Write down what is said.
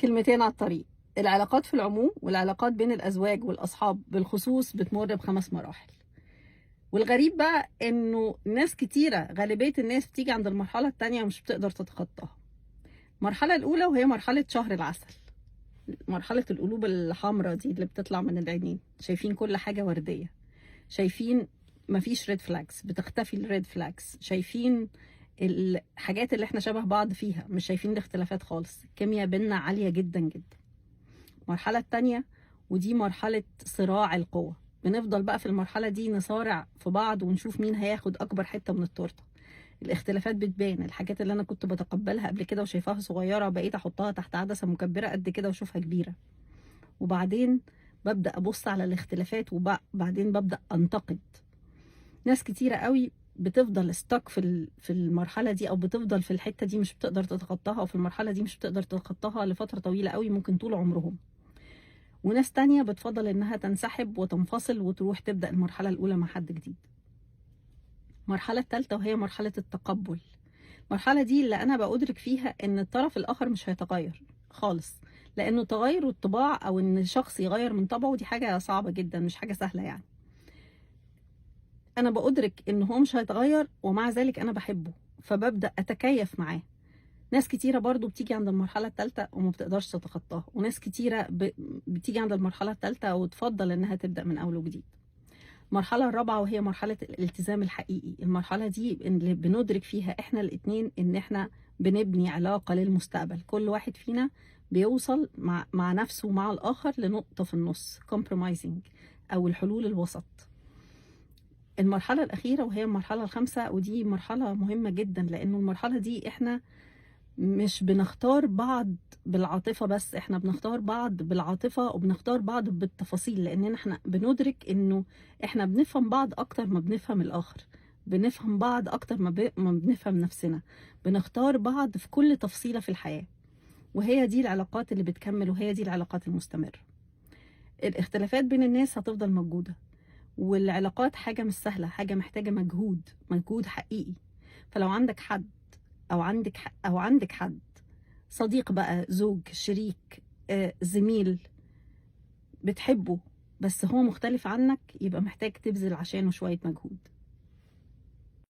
كلمتين على الطريق. العلاقات في العموم والعلاقات بين الأزواج والأصحاب بالخصوص بتمر ب5 مراحل. والغريب بقى إنه ناس كتيرة، غالبية الناس بتيجي عند المرحلة التانية ومش بتقدر تتخطاها. المرحلة الأولى وهي مرحلة شهر العسل، مرحلة القلوب الحمراء دي اللي بتطلع من العينين، شايفين كل حاجة وردية، شايفين مفيش ريد فلاجز، بتختفي الريد فلاجز، شايفين الحاجات اللي احنا شبه بعض فيها، مش شايفين الاختلافات خالص، الكيمياء بينا عالية جدا جدا. المرحلة التانية ودي مرحلة صراع القوة، بنفضل بقى في المرحلة دي نصارع في بعض ونشوف مين هياخد أكبر حتة من التورتة. الاختلافات بتبان، الحاجات اللي أنا كنت بتقبلها قبل كده وشايفاها صغيرة بقيت أحطها تحت عدسة مكبرة قد كده وأشوفها كبيرة. وبعدين ببدأ أبص على الاختلافات وبعدين ببدأ أنتقد. ناس كتيرة قوي بتفضل ستك في المرحلة دي، أو بتفضل في الحتة دي مش بتقدر تتخطاها، أو في المرحلة دي مش بتقدر تتخطاها لفترة طويلة قوي، ممكن طول عمرهم. وناس تانية بتفضل إنها تنسحب وتنفصل وتروح تبدأ المرحلة الأولى مع حد جديد. المرحلة الثالثة وهي مرحلة التقبل. المرحلة دي اللي أنا بأدرك فيها إن الطرف الآخر مش هيتغير خالص، لأنه تغير الطباع أو إن شخص يغير من طبعه دي حاجة صعبة جدا، مش حاجة سهلة يعني. أنا بأدرك إن هو مش هيتغير ومع ذلك أنا بحبه، فببدأ أتكيف معاه. ناس كتيرة برضو بتيجي عند المرحلة الثالثة وما بتقدرش تتخطاها، وناس كتيرة بتيجي عند المرحلة الثالثة وتفضل إنها تبدأ من أول وجديد. المرحلة الرابعة وهي مرحلة الالتزام الحقيقي. المرحلة دي اللي بندرك فيها إحنا الاتنين إن إحنا بنبني علاقة للمستقبل، كل واحد فينا بيوصل مع نفسه ومع الآخر لنقطة في النص، compromising أو الحلول الوسط. المرحلة الأخيرة وهي المرحلة الخامسة، ودي مرحلة مهمة جدا، لأنه المرحلة دي إحنا مش بنختار بعض بالعاطفة بس، احنا بنختار بعض بالعاطفة وبنختار بعض بالتفاصيل، لأننا احنا بندرك إنه احنا بنفهم بعض أكتر ما بنفهم الآخر، بنفهم بعض أكتر ما بنفهم نفسنا، بنختار بعض في كل تفصيلة في الحياة. وهي دي العلاقات اللي بتكمل، وهي دي العلاقات المستمرة. الاختلافات بين الناس هتفضل موجودة، والعلاقات حاجة مش سهلة، حاجة محتاجة مجهود حقيقي. فلو عندك حد أو عندك حد، صديق بقى، زوج، شريك، زميل بتحبه بس هو مختلف عنك، يبقى محتاج تبذل عشانه شوية مجهود.